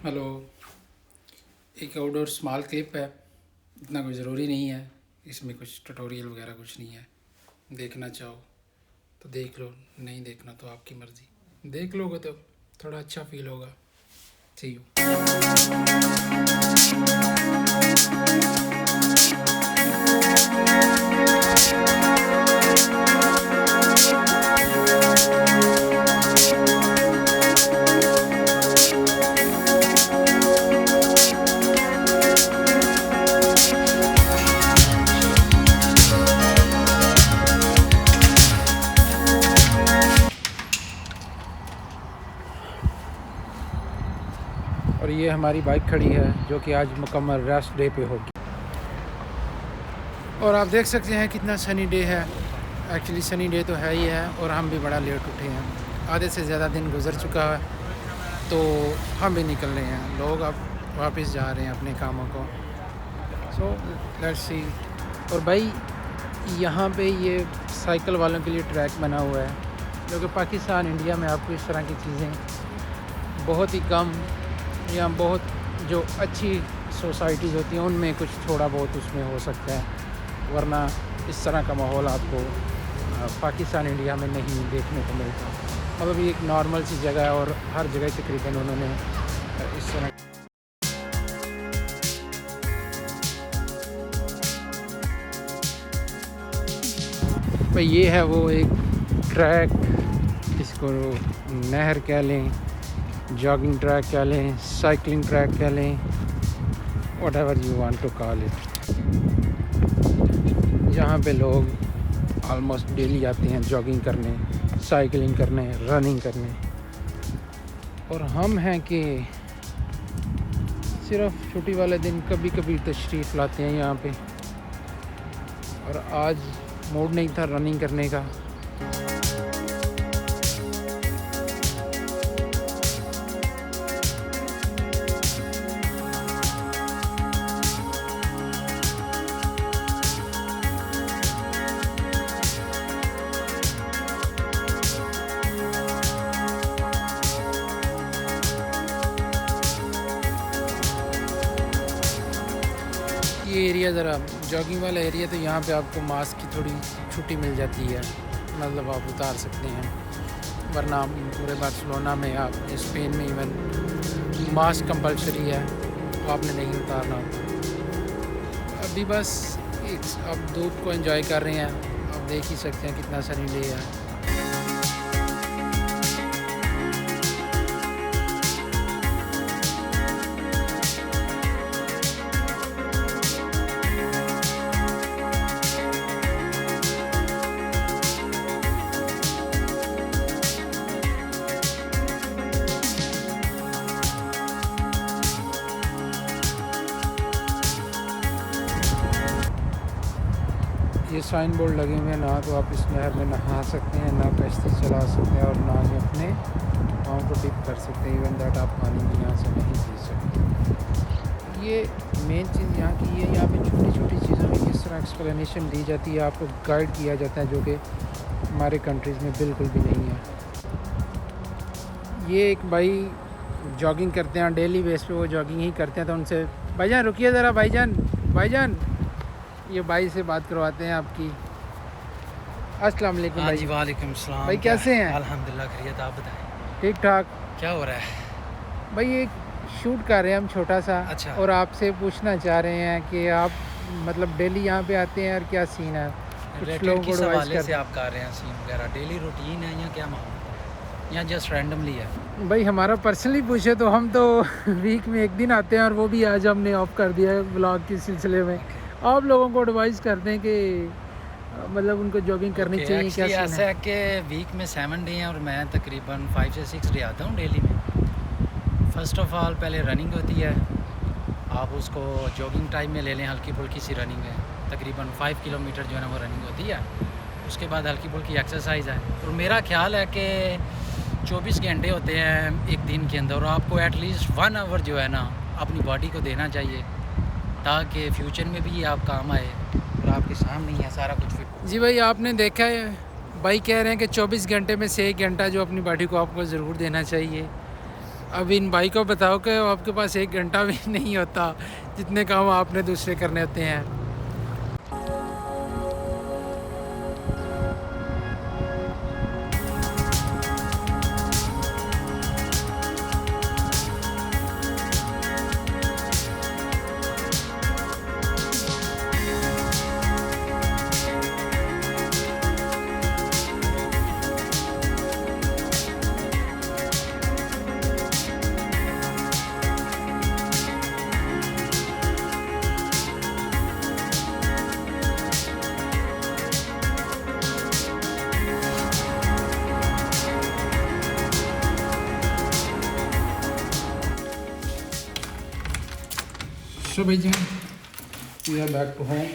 Hello. एक outdoor small clip है, इतना कोई ज़रूरी नहीं है, इसमें कुछ ट्यूटोरियल वगैरह कुछ नहीं है। देखना चाहो तो देख लो, नहीं देखना तो आपकी मर्ज़ी। देख लोगे तो थोड़ा अच्छा फील होगा। सी यू। और ये हमारी बाइक खड़ी है जो कि आज मुकम्मल रेस्ट डे पे होगी। और आप देख सकते हैं कितना सनी डे है। एक्चुअली सनी डे तो है ही है, और हम भी बड़ा लेट उठे हैं। आधे से ज़्यादा दिन गुजर चुका है, तो हम भी निकल रहे हैं। लोग अब वापस जा रहे हैं अपने कामों को। So let's see. और भाई यहाँ पे ये साइकिल वालों के लिए ट्रैक बना हुआ है, जो कि पाकिस्तान इंडिया में आपको इस तरह की चीज़ें बहुत ही कम, या बहुत जो अच्छी सोसाइटीज़ होती हैं उनमें कुछ थोड़ा बहुत उसमें हो सकता है, वरना इस तरह का माहौल आपको पाकिस्तान इंडिया में नहीं देखने को मिलता। मतलब ये एक नॉर्मल सी जगह है, और हर जगह तकरीबन उन्होंने इस तरह। भाई ये है वो एक ट्रैक, इसको नहर कह लें, जॉगिंग ट्रैक कह लें, साइकिलिंग ट्रैक कह लें, whatever you want to call it. यहाँ पे लोग ऑलमोस्ट डेली आते हैं जॉगिंग करने, साइकिलिंग करने, रनिंग करने। और हम हैं कि सिर्फ छुट्टी वाले दिन कभी कभी तशरीफ़ लाते हैं यहाँ पे। और आज मूड नहीं था रनिंग करने का। ये एरिया ज़रा जॉगिंग वाला एरिया, तो यहाँ पे आपको मास्क की थोड़ी छुट्टी मिल जाती है, मतलब आप उतार सकते हैं। वरना पूरे बार्सिलोना में, आप स्पेन में इवन मास्क कंपलसरी है, तो आपने नहीं उतारना होता। अभी बस एक आप धूप को एंजॉय कर रहे हैं। आप देख ही सकते हैं कितना सनी डे है। ये साइन बोर्ड लगे हुए हैं, ना तो आप इस नहर में नहा सकते हैं, ना कश्ती चला सकते हैं, और ना ही अपने पाँव को डिप कर सकते हैं। इवन दैट आप पानी भी यहाँ से नहीं पी सकते। ये मेन चीज़ यहाँ की है, यहाँ पे छोटी छोटी चीज़ों में किस तरह एक्सप्लेनेशन दी जाती है, आपको गाइड किया जाता है, जो कि हमारे कंट्रीज़ में बिल्कुल भी नहीं है। ये एक भाई जॉगिंग करते हैं, डेली बेस पे वो जॉगिंग ही करते हैं, तो उनसे भाईजान रुकिए ज़रा, भाईजान भाईजान, ये भाई से बात करवाते हैं आपकी। अस्सलाम वालेकुम भाई। जी वालेकुम सलाम। भाई कैसे हैं? अल्हम्दुलिल्लाह खैरियत, आप बताएं ठीक ठाक। क्या हो रहा है? भाई एक शूट कर रहे हैं हम छोटा सा। अच्छा। और आपसे पूछना चाह रहे हैं कि आप मतलब डेली यहाँ पे आते हैं, और क्या सीन है? कुछ लोगों को किस एडवाइस हवाले से कर। आप कर रहे हैं सीन वगैरह? डेली रूटीन है या क्या मामला, या जस्ट रैंडमली है? भाई हमारा पर्सनली पूछे तो हम तो वीक में एक दिन आते हैं, और वो भी आज हमने ऑफ कर दिया है ब्लॉग के सिलसिले में। आप लोगों को एडवाइस करते हैं कि मतलब उनको जॉगिंग करनी चाहिए, क्या सीन ऐसा है? है कि वीक में 7 डे हैं, और मैं तकरीबन 5 से 6 डे आता हूँ डेली में। फ़र्स्ट ऑफ़ ऑल पहले रनिंग होती है, आप उसको जॉगिंग टाइम में ले लें, हल्की फुल्की सी रनिंग है, तकरीबन 5 किलोमीटर जो है ना वो रनिंग होती है। उसके बाद हल्की फुल्की एक्सरसाइज है। और मेरा ख्याल है कि 24 घंटे होते हैं एक दिन के अंदर, और आपको एटलीस्ट 1 आवर जो है ना अपनी बॉडी को देना चाहिए, ताकि फ्यूचर में भी ये आप काम आए, और आपके सामने ही है सारा कुछ फिट। जी भाई, आपने देखा है भाई कह रहे हैं कि 24 घंटे में से 1 घंटा जो अपनी बॉडी को आपको ज़रूर देना चाहिए। अब इन भाई को बताओ कि आपके पास 1 घंटा भी नहीं होता, जितने काम आपने दूसरे करने होते हैं। So Bhaijan, we are back to home.